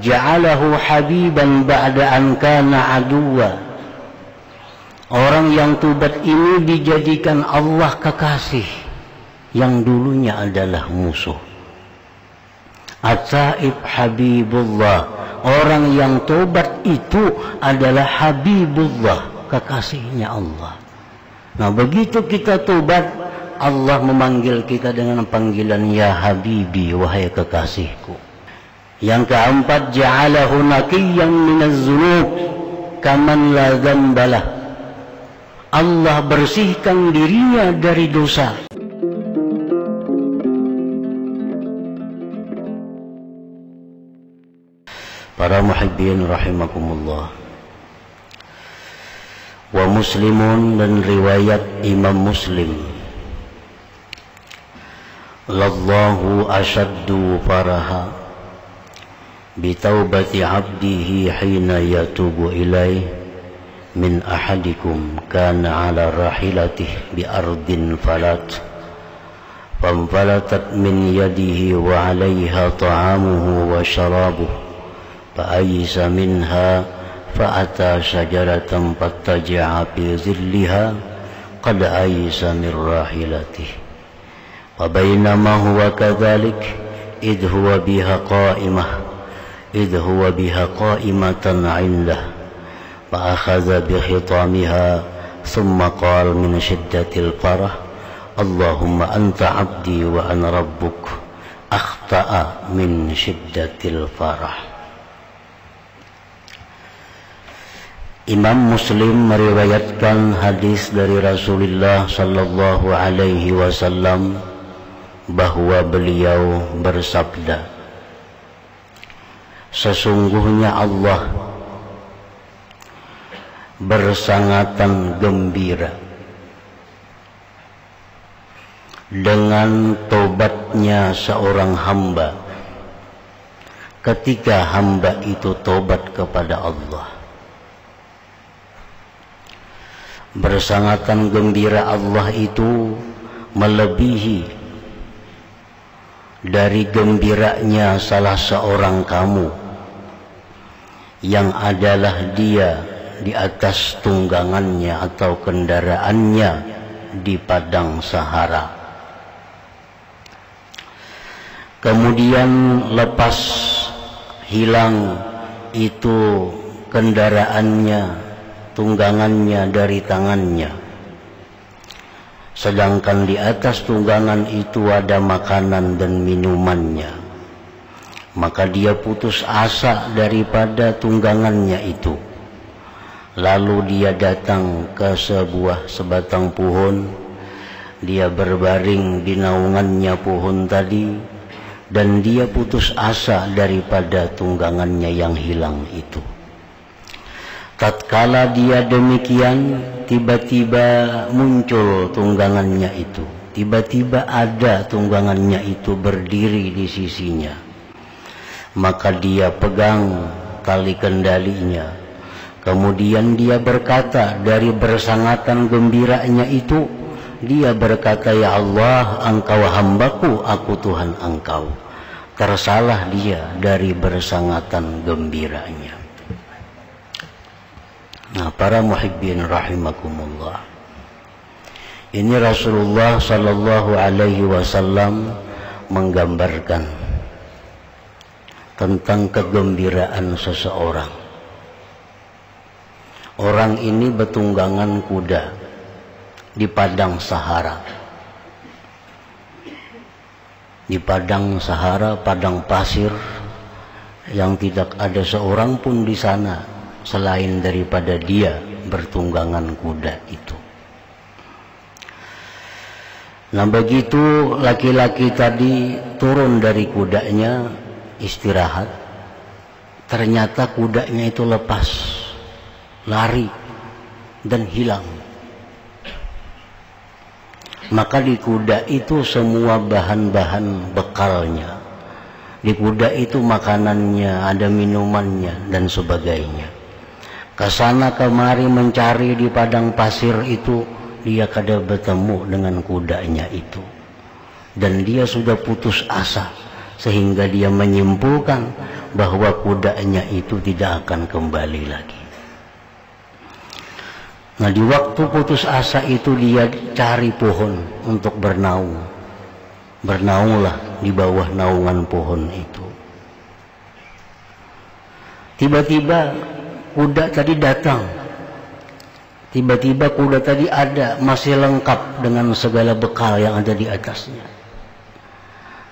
ja'alahu habiban ba'da an kana aduwa. Orang yang tobat ini dijadikan Allah kekasih yang dulunya adalah musuh. At-taib habibullah, orang yang tobat itu adalah habibullah, kekasihnya Allah. Nah, begitu kita tobat, Allah memanggil kita dengan panggilan ya habibi, wahai kekasihku. Yang keempat, ja'alahu naqiyyan minaz dzunub kaman la dzambalah. Allah bersihkan dirinya dari dosa. Para muhibbin rahimakumullah. Wa Muslimun, dan riwayat Imam Muslim, lallahu ashaddu faraha bitaubati abdihi hina yatubu ilaih min ahadikum kana ala rahilatih bi ardin falat fanfalatat min yadihi wa alaiha ta'amuhu wa sharabuhu fa'ayisa minha fa'ata syajaratan fattaja'a fi zilliha qad ayisa min rahilatih wa bainama huwa kadzalik idh huwa biha qa'imatan 'indah fa akhadha bi khitamiha thumma qala min shiddatil farah Allahumma anta 'abdi wa ana rabbuk akhta'a min shiddatil farah. Imam Muslim meriwayatkan hadis dari Rasulullah sallallahu alaihi wasallam bahwa beliau bersabda, sesungguhnya Allah bersangatan gembira dengan tobatnya seorang hamba ketika hamba itu tobat kepada Allah. Bersangatan gembira Allah itu melebihi dari gembiranya salah seorang kamu yang adalah dia di atas tunggangannya atau kendaraannya di padang Sahara. Kemudian lepas hilang itu kendaraannya, tunggangannya dari tangannya, sedangkan di atas tunggangan itu ada makanan dan minumannya, maka dia putus asa daripada tunggangannya itu. Lalu dia datang ke sebatang pohon, dia berbaring di naungannya pohon tadi, dan dia putus asa daripada tunggangannya yang hilang itu. Tatkala dia demikian, tiba-tiba muncul tunggangannya itu. Tiba-tiba ada tunggangannya itu berdiri di sisinya. Maka dia pegang tali kendalinya. Kemudian dia berkata dari bersangatan gembiranya itu, dia berkata, ya Allah, engkau hambaku, aku Tuhan engkau. Tersalah dia dari bersangatan gembiranya. Nah, para muhibbin rahimakumullah, ini Rasulullah sallallahu alaihi wasallam menggambarkan tentang kegembiraan seseorang. Orang ini bertunggangan kuda di padang Sahara. Di padang Sahara, padang pasir yang tidak ada seorang pun di sana selain daripada dia bertunggangan kuda itu. Nah, begitu laki-laki tadi turun dari kudanya istirahat, ternyata kudanya itu lepas, lari dan hilang. Maka di kuda itu semua bahan-bahan bekalnya, di kuda itu makanannya, ada minumannya dan sebagainya. Kesana kemari mencari di padang pasir itu, dia kada bertemu dengan kudanya itu, dan dia sudah putus asa sehingga dia menyimpulkan bahwa kudanya itu tidak akan kembali lagi. Nah, di waktu putus asa itu dia cari pohon untuk bernaung. Bernaunglah di bawah naungan pohon itu. Tiba-tiba kuda tadi datang. Tiba-tiba kuda tadi ada, masih lengkap dengan segala bekal yang ada di atasnya.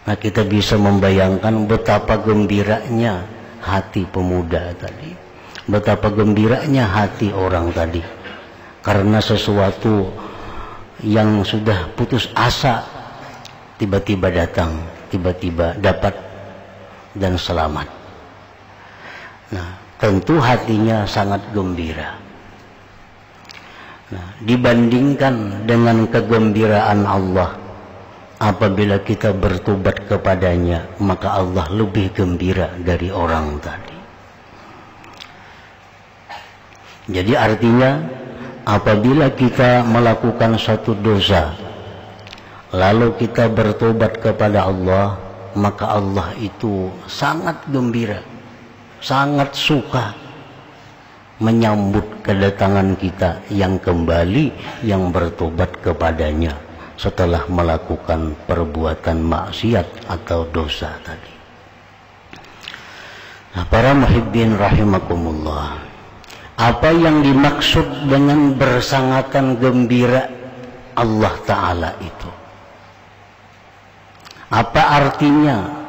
Nah, kita bisa membayangkan betapa gembiranya hati pemuda tadi. Betapa gembiranya hati orang tadi. Karena sesuatu yang sudah putus asa tiba-tiba datang, tiba-tiba dapat dan selamat. Nah, tentu hatinya sangat gembira. Nah, dibandingkan dengan kegembiraan Allah, apabila kita bertobat kepadanya, maka Allah lebih gembira dari orang tadi. Jadi artinya, apabila kita melakukan suatu dosa, lalu kita bertobat kepada Allah, maka Allah itu sangat gembira, sangat suka menyambut kedatangan kita yang kembali, yang bertobat kepadanya setelah melakukan perbuatan maksiat atau dosa tadi. Nah, para muhibbin rahimakumullah, apa yang dimaksud dengan bersangatan gembira Allah Ta'ala itu? Apa artinya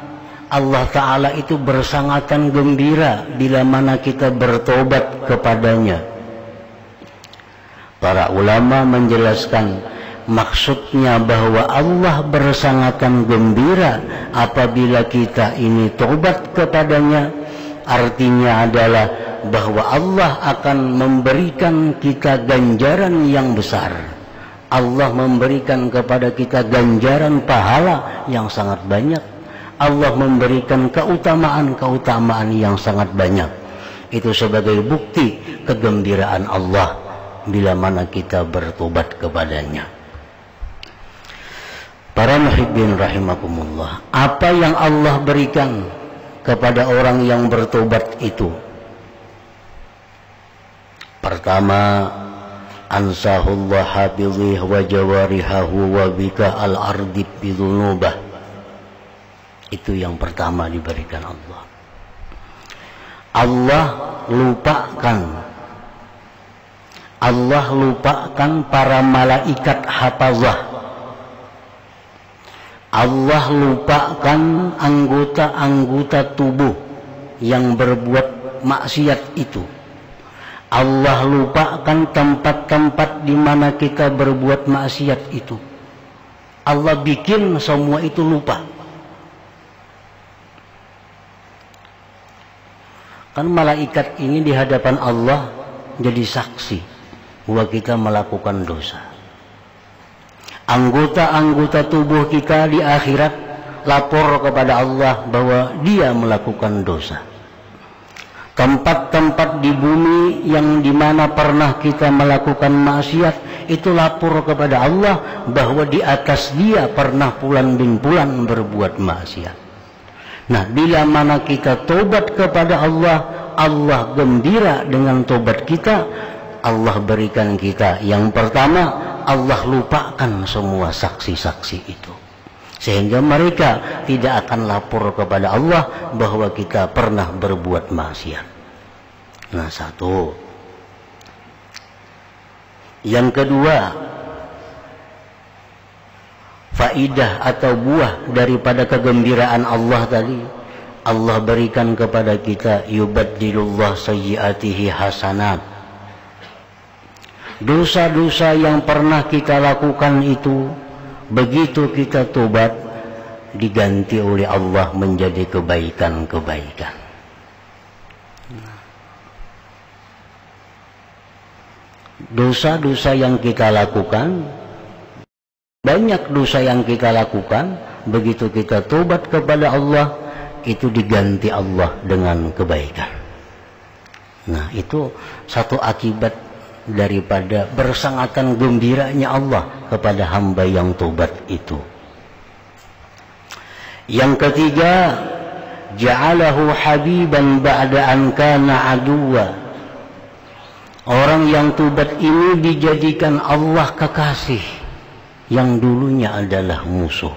Allah Ta'ala itu bersangatan gembira bila mana kita bertobat kepadanya? Para ulama menjelaskan maksudnya bahwa Allah bersangatan gembira apabila kita ini tobat kepadanya, artinya adalah bahwa Allah akan memberikan kita ganjaran yang besar. Allah memberikan kepada kita ganjaran pahala yang sangat banyak. Allah memberikan keutamaan-keutamaan yang sangat banyak. Itu sebagai bukti kegembiraan Allah bila mana kita bertobat kepadanya. Para muhibbin rahimakumullah, apa yang Allah berikan kepada orang yang bertobat itu? Pertama, ansahullah habidhih wa jawarihahu wa bika al-ardib bidhunubah. Itu yang pertama diberikan Allah. Allah lupakan para malaikat hafazah. Allah lupakan anggota-anggota tubuh yang berbuat maksiat itu. Allah lupakan tempat-tempat di mana kita berbuat maksiat itu. Allah bikin semua itu lupa. Kan malaikat ini di hadapan Allah jadi saksi bahwa kita melakukan dosa. Anggota-anggota tubuh kita di akhirat lapor kepada Allah bahwa dia melakukan dosa. Tempat-tempat di bumi yang dimana pernah kita melakukan maksiat itu lapor kepada Allah bahwa di atas dia pernah pulan bin pulan berbuat maksiat. Nah, bila mana kita tobat kepada Allah, Allah gembira dengan tobat kita. Allah berikan kita yang pertama, Allah lupakan semua saksi-saksi itu, sehingga mereka tidak akan lapor kepada Allah bahwa kita pernah berbuat maksiat. Nah, satu. Yang kedua, faidah atau buah daripada kegembiraan Allah tadi, Allah berikan kepada kita yubaddilullah sayyiatihi hasanat. Dosa-dosa yang pernah kita lakukan itu, begitu kita tobat, diganti oleh Allah menjadi kebaikan-kebaikan. Dosa-dosa yang kita lakukan, banyak dosa yang kita lakukan, begitu kita tobat kepada Allah, itu diganti Allah dengan kebaikan. Nah, itu satu akibat daripada bersangatan gembiranya Allah kepada hamba yang tobat itu. Yang ketiga, ja'alahu habiban ba'da an kana aduwa. Orang yang tobat ini dijadikan Allah kekasih yang dulunya adalah musuh.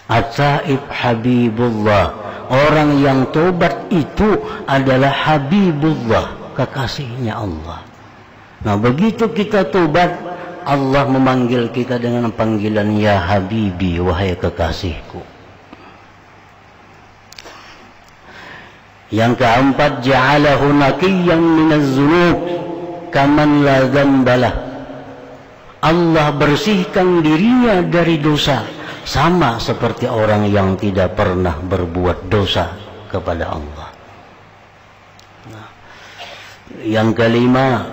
At-taib habibullah, orang yang tobat itu adalah habibullah, kekasihnya Allah. Nah, begitu kita tobat, Allah memanggil kita dengan panggilan ya habibi, wahai kekasihku. Yang keempat, ja'alahu naqiyyan minaz dzunub kaman la dzambalah. Allah bersihkan dirinya dari dosa sama seperti orang yang tidak pernah berbuat dosa kepada Allah. Nah, yang kelima,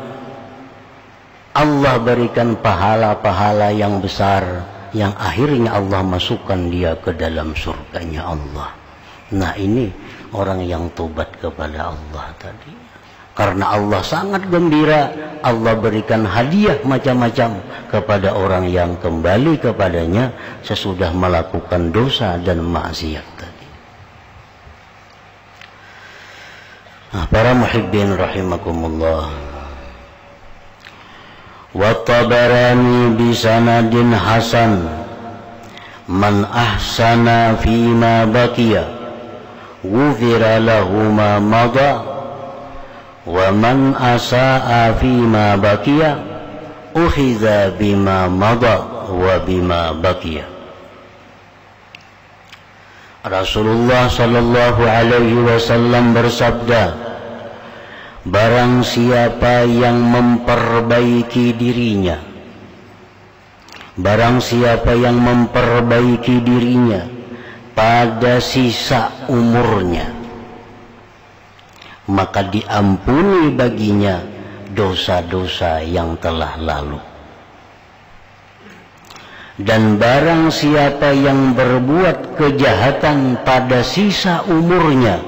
Allah berikan pahala-pahala yang besar yang akhirnya Allah masukkan dia ke dalam surganya Allah. Nah, ini orang yang tobat kepada Allah tadi. Karena Allah sangat gembira, Allah berikan hadiah macam-macam kepada orang yang kembali kepadanya sesudah melakukan dosa dan maksiat tadi. Nah, para muhibbin rahimakumullah. Wa Tabarani bisanadin hasan man ahsana fima baqiya ghufira lahu ma madha wa man asaa fima baqiya ukhidha bima madha wa bima baqiya. Rasulullah sallallahu alaihi wasallam bersabda, barang siapa yang memperbaiki dirinya, barang siapa yang memperbaiki dirinya pada sisa umurnya, maka diampuni baginya dosa-dosa yang telah lalu. Dan barang siapa yang berbuat kejahatan pada sisa umurnya,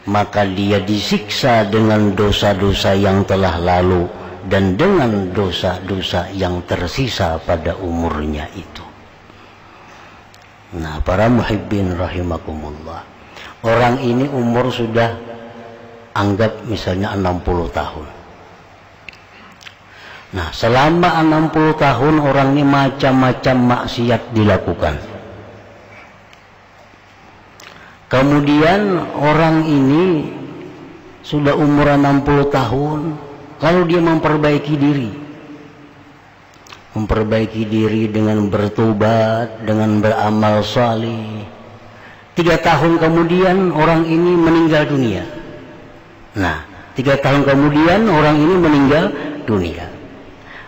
maka dia disiksa dengan dosa-dosa yang telah lalu dan dengan dosa-dosa yang tersisa pada umurnya itu. Nah, para muhibbin rahimakumullah, orang ini umur sudah anggap misalnya 60 tahun. Nah, selama 60 tahun orang ini macam-macam maksiat dilakukan. Kemudian orang ini sudah umur 60 tahun, lalu dia memperbaiki diri. Memperbaiki diri dengan bertobat, dengan beramal salih. 3 tahun kemudian orang ini meninggal dunia. Nah, 3 tahun kemudian orang ini meninggal dunia.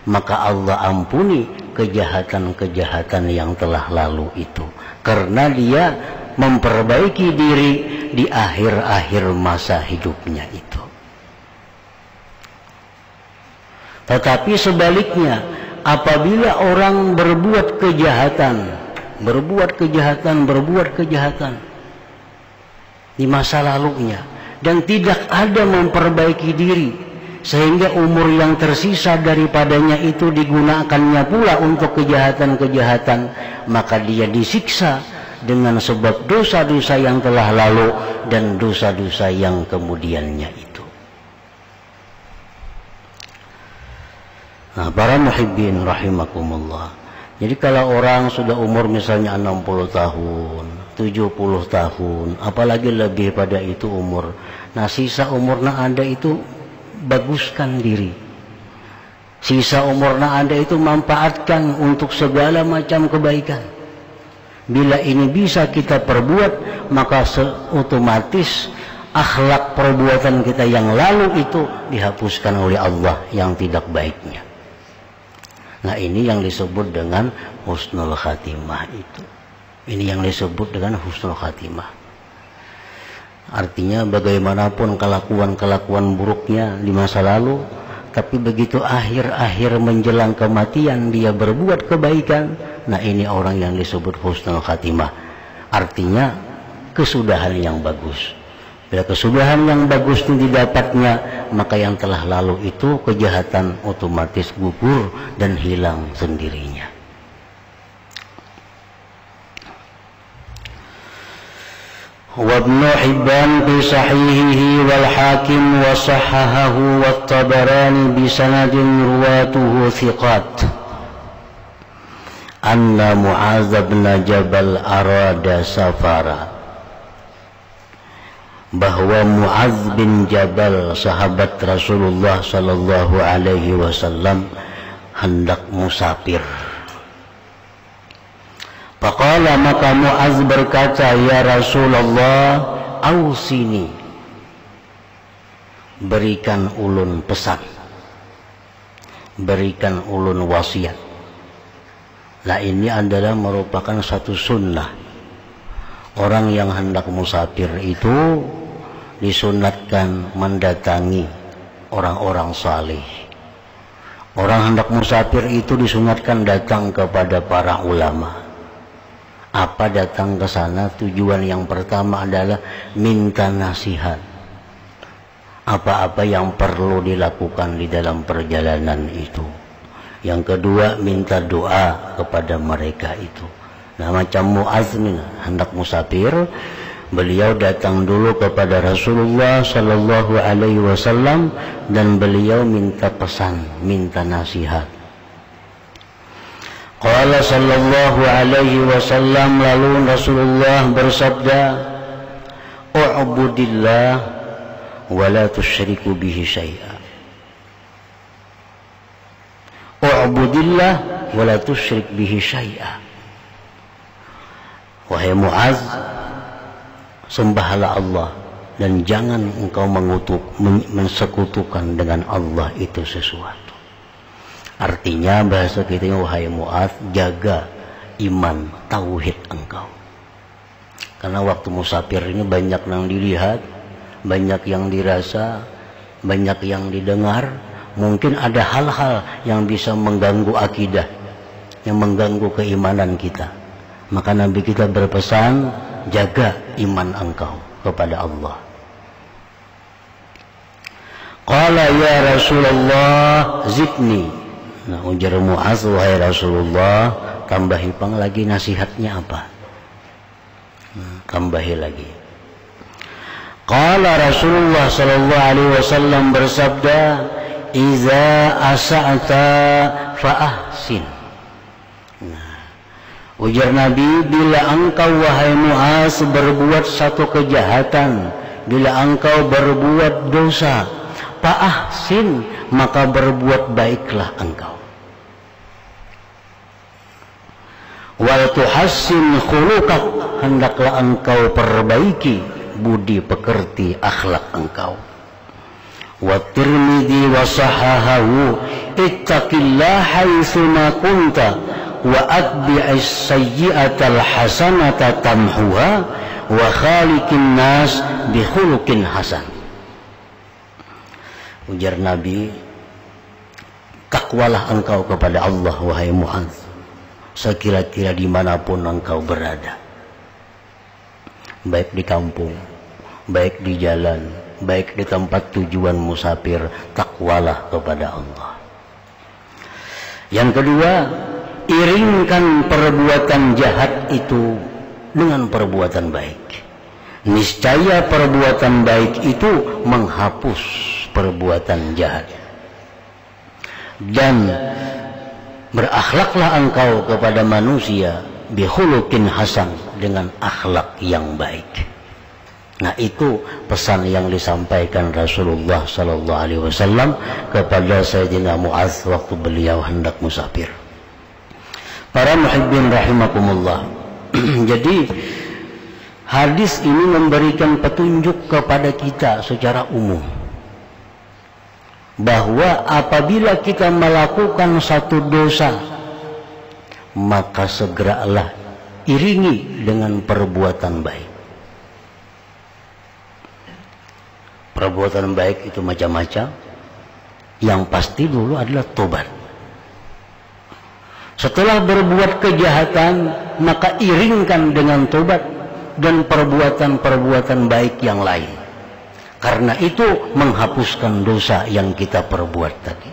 Maka Allah ampuni kejahatan-kejahatan yang telah lalu itu, karena dia memperbaiki diri di akhir-akhir masa hidupnya itu. Tetapi sebaliknya, apabila orang berbuat kejahatan di masa lalunya dan tidak ada memperbaiki diri, sehingga umur yang tersisa daripadanya itu digunakannya pula untuk kejahatan-kejahatan, maka dia disiksa dengan sebab dosa-dosa yang telah lalu dan dosa-dosa yang kemudiannya itu. Nah, para muhibbin rahimakumullah. Jadi kalau orang sudah umur misalnya 60 tahun, 70 tahun, apalagi lebih pada itu umur, nah sisa umurnya Anda itu baguskan diri. Sisa umurnya Anda itu manfaatkan untuk segala macam kebaikan. Bila ini bisa kita perbuat, maka otomatis akhlak perbuatan kita yang lalu itu dihapuskan oleh Allah yang tidak baiknya. Nah, ini yang disebut dengan husnul khatimah itu. Ini yang disebut dengan husnul khatimah. Artinya bagaimanapun kelakuan-kelakuan buruknya di masa lalu, tapi begitu akhir-akhir menjelang kematian dia berbuat kebaikan, nah ini orang yang disebut husnul khatimah. Artinya kesudahan yang bagus. Bila kesudahan yang bagus itu didapatnya, maka yang telah lalu itu kejahatan otomatis gugur dan hilang sendirinya. وابن حبان في صحيحه والحاكم وصححه والطبراني بسند رواته ثقات أن معاذ بن جبل أراد سفرا, bahwa Mu'adz bin Jabal sahabat Rasulullah sallallahu alaihi wasallam hendak musafir. Faqala, maka Mu'adz berkata, ya Rasulullah, ausini, berikan ulun pesan, berikan ulun wasiat. Nah, ini adalah merupakan satu sunnah. Orang yang hendak musafir itu disunatkan mendatangi orang-orang saleh. Orang hendak musafir itu disunatkan datang kepada para ulama. Apa datang ke sana? Tujuan yang pertama adalah minta nasihat. Apa-apa yang perlu dilakukan di dalam perjalanan itu. Yang kedua, minta doa kepada mereka itu. Nah, macam Mu'adz hendak musafir, beliau datang dulu kepada Rasulullah sallallahu alaihi wasallam dan beliau minta pesan, minta nasihat. Qala sallallahu alaihi wasallam, lalu Rasulullah bersabda, "U'budillah wa la tusyriku bihi syai'a." U'budillah wa la tusyrik bihi syai'a. Wahai Mu'adz, sembahlah Allah dan jangan engkau mensekutukan dengan Allah itu sesuatu. Artinya bahasa kita, wahai Mu'adz, jaga iman tauhid engkau. Karena waktu musafir ini banyak yang dilihat, banyak yang dirasa, banyak yang didengar. Mungkin ada hal-hal yang bisa mengganggu akidah, yang mengganggu keimanan kita. Maka Nabi kita berpesan, jaga iman engkau kepada Allah. Qala ya Rasulullah zidni. Nah, ujar Mu'adz, wahai Rasulullah, tambahi pang lagi nasihatnya apa? Tambahi lagi. Qala Rasulullah sallallahu alaihi wasallam bersabda, "Iza asa'ta fa ahsin." Nah, ujar Nabi, bila engkau wahai Mu'adz berbuat satu kejahatan, bila engkau berbuat dosa, fa ahsin, maka berbuat baiklah engkau. Wal tuhassin khuluqak, hendaklah engkau perbaiki budi pekerti akhlak engkau. Wa Tirmidzi wa sahahahu, ittaqillah haitsu ma kunta wa atbi'is sayyi'atal hasanata tamhuha wa khaliqin nas bi khuluqin hasan. Ujar Nabi, takwalah engkau kepada Allah wahai Mu'adz, sekira-kira dimanapun engkau berada, baik di kampung, baik di jalan, baik di tempat tujuan musafir, takwalah kepada Allah. Yang kedua, iringkan perbuatan jahat itu dengan perbuatan baik. Niscaya perbuatan baik itu menghapus perbuatan jahat. Dan berakhlaklah engkau kepada manusia bihulukin hasan, dengan akhlak yang baik. Nah, itu pesan yang disampaikan Rasulullah sallallahu alaihi wasallam kepada Sayyidina Mu'adz waktu beliau hendak musafir. Para muhibbin rahimakumullah. Jadi hadis ini memberikan petunjuk kepada kita secara umum bahwa apabila kita melakukan satu dosa, maka segeralah iringi dengan perbuatan baik. Perbuatan baik itu macam-macam. Yang pasti dulu adalah tobat. Setelah berbuat kejahatan, maka iringkan dengan tobat dan perbuatan-perbuatan baik yang lain. Karena itu menghapuskan dosa yang kita perbuat tadi.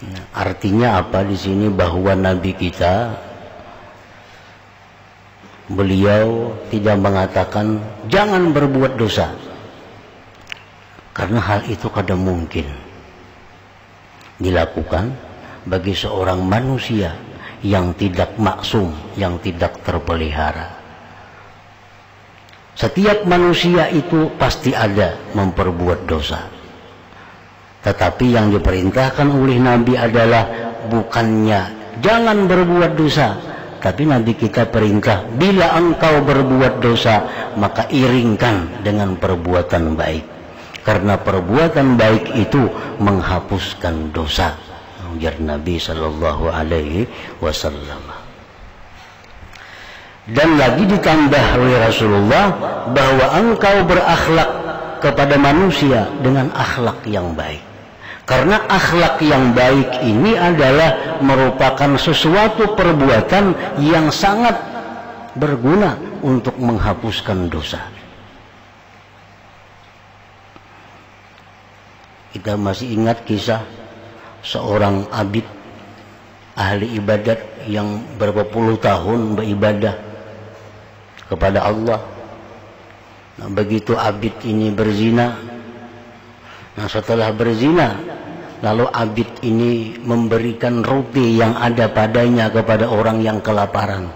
Nah, artinya apa di sini? Bahwa Nabi kita beliau tidak mengatakan jangan berbuat dosa, karena hal itu kadang mungkin dilakukan bagi seorang manusia yang tidak maksum, yang tidak terpelihara. Setiap manusia itu pasti ada memperbuat dosa, tetapi yang diperintahkan oleh Nabi adalah bukannya jangan berbuat dosa, tapi Nabi kita perintah bila engkau berbuat dosa maka iringkan dengan perbuatan baik, karena perbuatan baik itu menghapuskan dosa, ujar Nabi Sallallahu Alaihi Wasallam. Dan lagi ditambah oleh Rasulullah bahwa engkau berakhlak kepada manusia dengan akhlak yang baik, karena akhlak yang baik ini adalah merupakan sesuatu perbuatan yang sangat berguna untuk menghapuskan dosa. Kita masih ingat kisah seorang abid ahli ibadat yang berapa puluh tahun beribadah kepada Allah. Nah, begitu abid ini berzina, nah setelah berzina lalu abid ini memberikan roti yang ada padanya kepada orang yang kelaparan.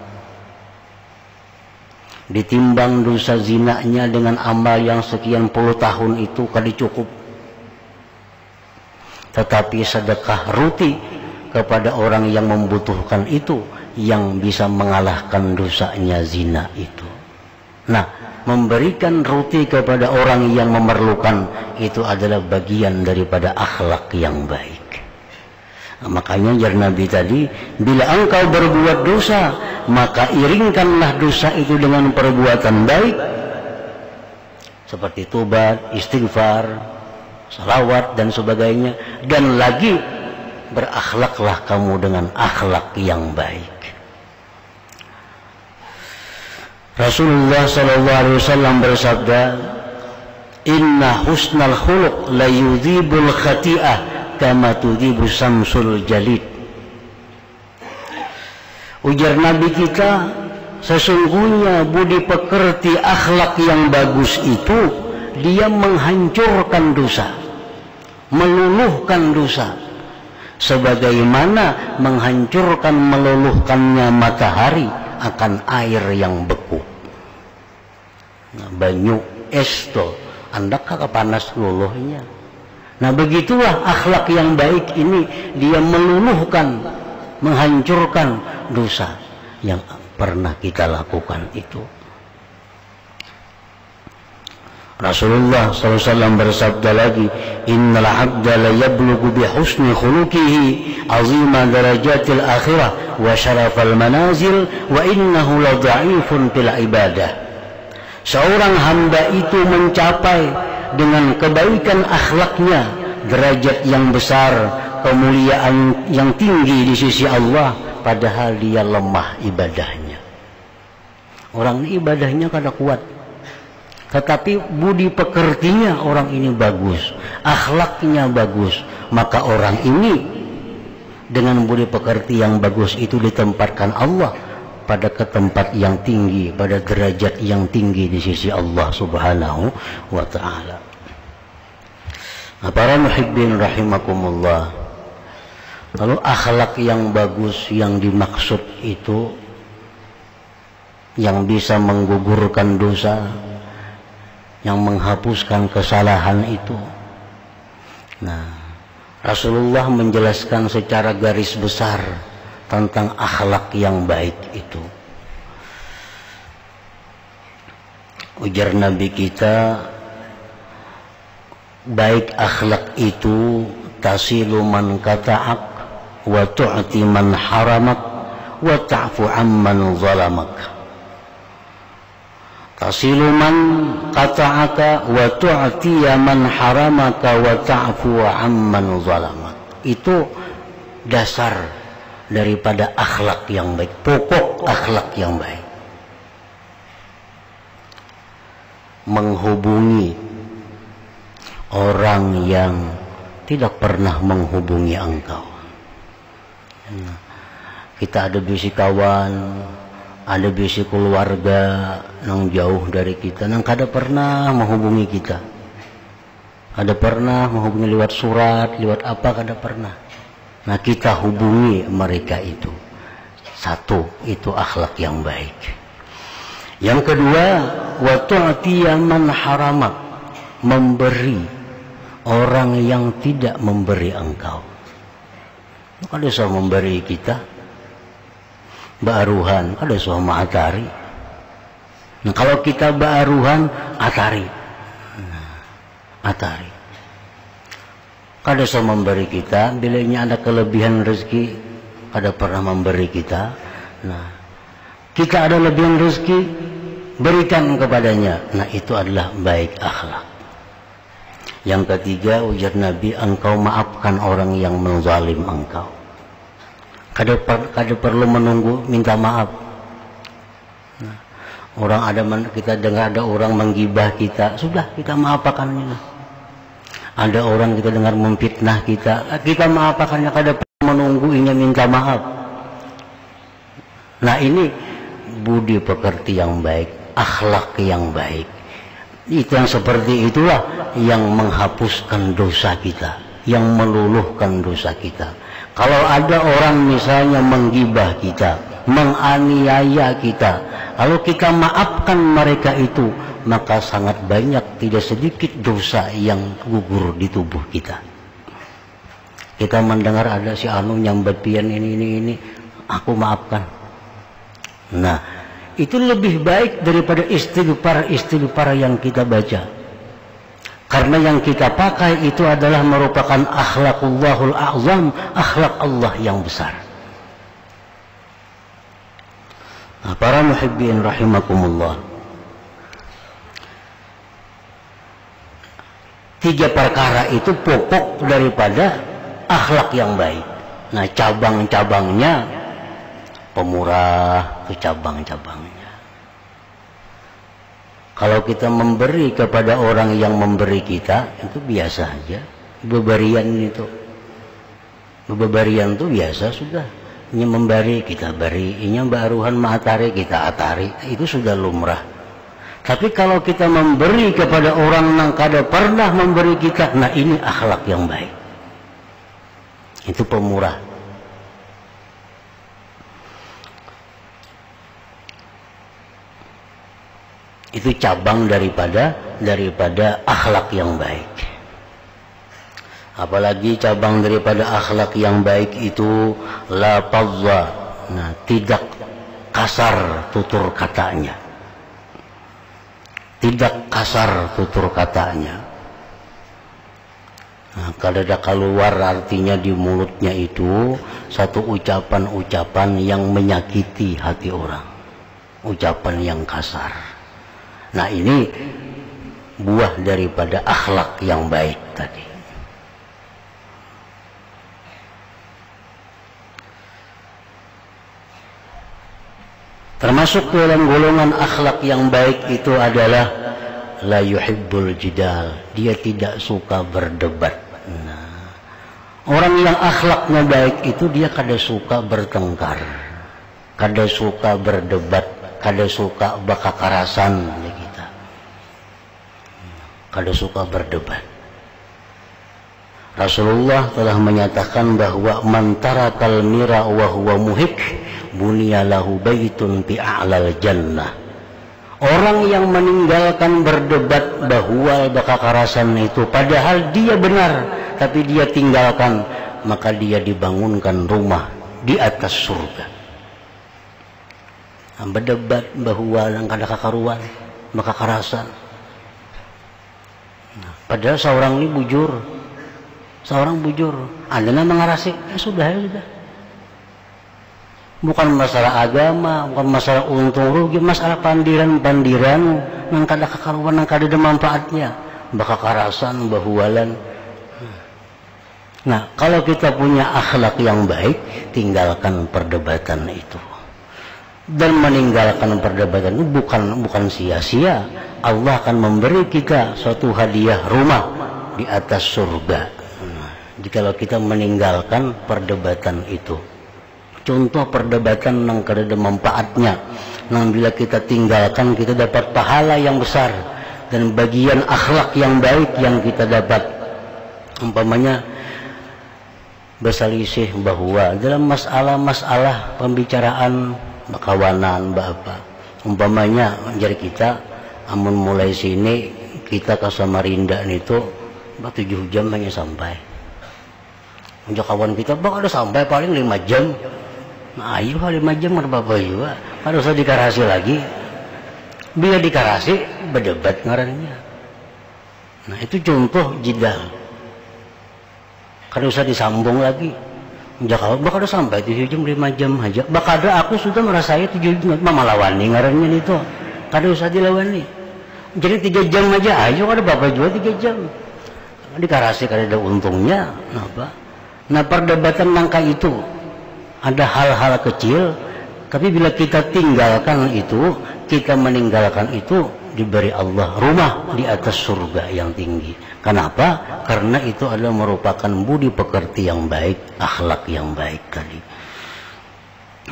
Ditimbang dosa zinanya dengan amal yang sekian puluh tahun itu kali cukup, tetapi sedekah roti kepada orang yang membutuhkan itu yang bisa mengalahkan dosanya zina itu. Nah, memberikan roti kepada orang yang memerlukan itu adalah bagian daripada akhlak yang baik. Nah, makanya jar Nabi tadi, bila engkau berbuat dosa maka iringkanlah dosa itu dengan perbuatan baik, seperti tobat, istighfar, salawat dan sebagainya, dan lagi berakhlaklah kamu dengan akhlak yang baik. Rasulullah SAW bersabda, Inna husnal khuluq la yudhibul khati'ah kama tudhibu samsul jalid. Ujar Nabi kita, sesungguhnya budi pekerti akhlak yang bagus itu dia menghancurkan dosa, meluluhkan dosa, sebagaimana menghancurkan meluluhkannya matahari akan air yang beku. Nah, banyu es to anda kakak panas luluhnya. Nah, begitulah akhlak yang baik ini, dia meluluhkan, menghancurkan dosa yang pernah kita lakukan itu. Rasulullah SAW bersabda lagi, Innal abda la yablughu bi husni khuluqihi azima darajatil akhirah wa syarafal manazil wa innahu la dha'ifun fil ibadah. Seorang hamba itu mencapai dengan kebaikan akhlaknya derajat yang besar, kemuliaan yang tinggi di sisi Allah, padahal dia lemah ibadahnya. Orang ini ibadahnya kada kuat, tetapi budi pekertinya orang ini bagus, akhlaknya bagus, maka orang ini dengan budi pekerti yang bagus itu ditempatkan Allah pada tempat yang tinggi, pada derajat yang tinggi di sisi Allah Subhanahu wa ta'ala. Nah, para muhibbin rahimakumullah, lalu akhlak yang bagus yang dimaksud itu yang bisa menggugurkan dosa, yang menghapuskan kesalahan itu. Nah, Rasulullah menjelaskan secara garis besar tentang akhlak yang baik itu. Ujar Nabi kita, baik akhlak itu tasilu man kata'ak wa tu'ti man haramak wa ta'fu amman zalamak. Tasilu man qata'aka wa tu'tiya man haramaka wa ta'fu amman zalamak. Itu dasar daripada akhlak yang baik, pokok akhlak yang baik. Menghubungi orang yang tidak pernah menghubungi engkau. Kita ada bisikawan, ada bisi keluarga yang jauh dari kita, yang kada pernah menghubungi kita, kada pernah menghubungi lewat surat, lewat apa, kada pernah. Nah, kita hubungi mereka itu. Satu, itu akhlak yang baik. Yang kedua, wa tu'tiya man haramak, memberi orang yang tidak memberi engkau. Kada usah memberi kita ba'aruhan, kada usah atari. Nah, kalau kita ba'aruhan, atari. Atari. Kada usah memberi kita, bilanya ada kelebihan rezeki, kada pernah memberi kita. Nah, kita ada lebihan rezeki, berikan kepadanya. Nah, itu adalah baik akhlak. Yang ketiga, ujar Nabi, engkau maafkan orang yang menzalim engkau. Kada perlu menunggu minta maaf. Nah, orang ada kita dengar ada orang menggibah kita, sudah kita maafkannya. Ada orang kita dengar memfitnah kita maafkannya, kada perlu menunggu ini minta maaf. Nah, ini budi pekerti yang baik, akhlak yang baik. Itu yang seperti itulah yang menghapuskan dosa kita, yang meluluhkan dosa kita. Kalau ada orang misalnya menggibah kita, menganiaya kita, lalu kita maafkan mereka itu, maka sangat banyak, tidak sedikit dosa yang gugur di tubuh kita. Kita mendengar ada si anu nyambat pian ini, aku maafkan. Nah, itu lebih baik daripada istighfar yang kita baca. Karena yang kita pakai itu adalah merupakan akhlakullahul a'zam, akhlak Allah yang besar. Nah, para muhibbin rahimakumullah, 3 perkara itu pokok daripada akhlak yang baik. Nah, cabang-cabangnya pemurah, itu cabang-cabangnya. Kalau kita memberi kepada orang yang memberi kita, itu biasa aja. Beberian itu biasa sudah. Ini memberi, kita beri. Ini baruhan ma'atari, kita atari. Itu sudah lumrah. Tapi kalau kita memberi kepada orang yang kada pernah memberi kita, nah ini akhlak yang baik. Itu pemurah. Itu cabang daripada akhlak yang baik. Apalagi cabang daripada akhlak yang baik itu la fadza, nah, tidak kasar tutur katanya. Tidak kasar tutur katanya. Nah, kalau ada keluar artinya di mulutnya itu satu ucapan-ucapan yang menyakiti hati orang. Ucapan yang kasar. Nah, ini buah daripada akhlak yang baik tadi. Termasuk dalam golongan akhlak yang baik itu adalah la yuhibbul jidal. Dia tidak suka berdebat. Nah, orang yang akhlaknya baik itu dia kada suka bertengkar, kada suka berdebat, kada suka bakakarasan ya kita. Kada suka berdebat. Rasulullah telah menyatakan bahwa man tarakal mira wa huwa muhik bunya lahu baitun fi a'lal jannah. Orang yang meninggalkan berdebat bahwa bakakarasan itu padahal dia benar tapi dia tinggalkan, maka dia dibangunkan rumah di atas surga. Berdebat bahwa yang kada kakaruan, bakakarasan. Nah, padahal seorang ini bujur. Seorang bujur, Anda mengarasi, ya sudah. Bukan masalah agama, bukan masalah untung rugi, masalah pandiran-pandiran yang kada kakaruan, yang kada ada manfaatnya, bakakarasan, bahualan. Nah, kalau kita punya akhlak yang baik, tinggalkan perdebatan itu. Dan meninggalkan perdebatan itu bukan sia-sia. Allah akan memberi kita suatu hadiah rumah di atas surga. Jikalau kita meninggalkan perdebatan itu. Contoh perdebatan yang kada ada manfaatnya, Nah, bila kita tinggalkan, kita dapat pahala yang besar dan bagian akhlak yang baik yang kita dapat. Umpamanya berselisih bahwa dalam masalah pembicaraan kawanan apa, umpamanya jadi kita amun mulai sini kita ke Samarinda itu 7 jam hanya sampai. Untuk kawan kita bak ada sampai paling 5 jam. Nah, ayo 5 jam ada apa juga. Harus dikarasi lagi. Bila dikarasi berdebat ngarannya. Nah, itu contoh jidal. Kan usah disambung lagi. Jakarta bakal ada sampai 7 jam 5 jam aja. Bakal ada aku sudah merasai 7 jam mama lawani ngarannya itu. Kada usah dilawani. Jadi 3 jam aja ayo ada bapak juga 3 jam. Dikarasi kada ada untungnya. Apa? Nah, perdebatan nangka itu ada hal-hal kecil, tapi bila kita tinggalkan itu, kita meninggalkan itu, diberi Allah rumah di atas surga yang tinggi. Kenapa? Karena itu adalah merupakan budi pekerti yang baik, akhlak yang baik tadi.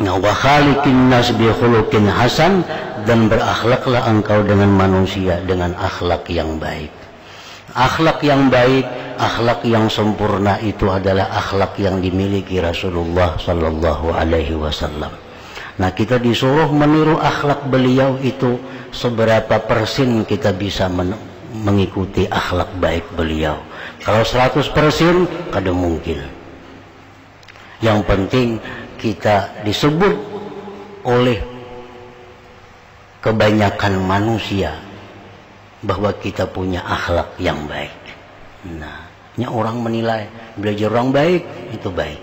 Nah, wa khaliqin nas bi khuluqin hasan, dan berakhlaklah engkau dengan manusia dengan akhlak yang baik. Akhlak yang baik, akhlak yang sempurna itu adalah akhlak yang dimiliki Rasulullah sallallahu alaihi wasallam. Nah, kita disuruh meniru akhlak beliau itu, seberapa persen kita bisa mengikuti akhlak baik beliau. Kalau 100% kada mungkin. Yang penting kita disebut oleh kebanyakan manusia bahwa kita punya akhlak yang baik. Nah, orang menilai belajar orang baik itu baik.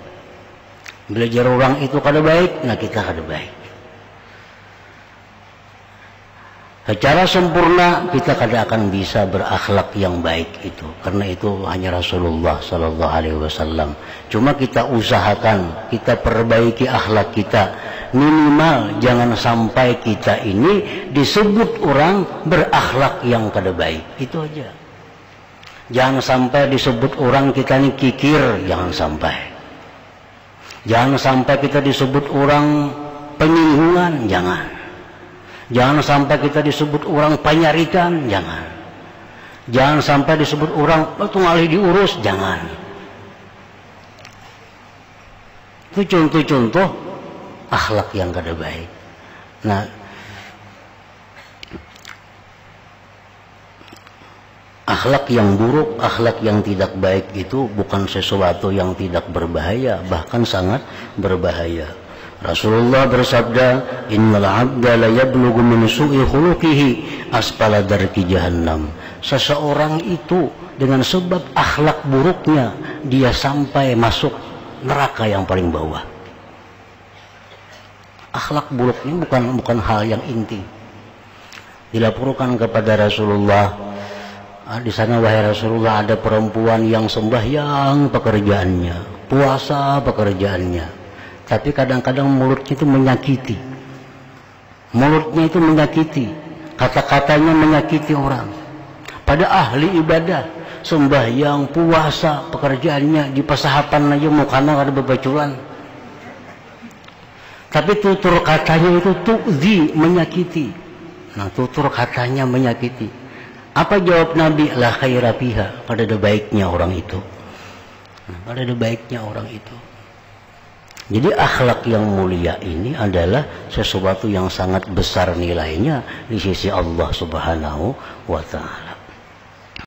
Belajar orang itu kada baik, nah kita kada baik. Secara sempurna kita kada akan bisa berakhlak yang baik itu, karena itu hanya Rasulullah sallallahu alaihi wasallam. Cuma kita usahakan, kita perbaiki akhlak kita. Minimal jangan sampai kita ini disebut orang berakhlak yang kada baik. Itu aja. Jangan sampai disebut orang kita ini kikir, jangan sampai. Jangan sampai kita disebut orang penyinggungan, jangan. Jangan sampai kita disebut orang penyarikan, jangan. Jangan sampai disebut orang tungalih diurus, jangan. Itu contoh-contoh akhlak yang kada baik. Nah, akhlak yang buruk, akhlak yang tidak baik itu bukan sesuatu yang tidak berbahaya, bahkan sangat berbahaya. Rasulullah bersabda, innal abda la yablughu min su'i khuluqihi asfala darki jahannam. Seseorang itu dengan sebab akhlak buruknya dia sampai masuk neraka yang paling bawah. Akhlak buruk ini bukan hal yang inti. Dilaporkan kepada Rasulullah, di sana wahai Rasulullah ada perempuan yang sembahyang pekerjaannya, puasa pekerjaannya, tapi kadang-kadang mulutnya itu menyakiti. Mulutnya itu menyakiti, kata-katanya menyakiti orang. Pada ahli ibadah, sembahyang, puasa, pekerjaannya di pasahapan aja mukanya ada bebaculan. Tapi tutur katanya itu tu'zi, menyakiti. Nah, tutur katanya menyakiti. Apa jawab Nabi? La khaira fiha, pada ada baiknya orang itu. Nah, pada ada baiknya orang itu. Jadi akhlak yang mulia ini adalah sesuatu yang sangat besar nilainya di sisi Allah Subhanahu wa ta'ala.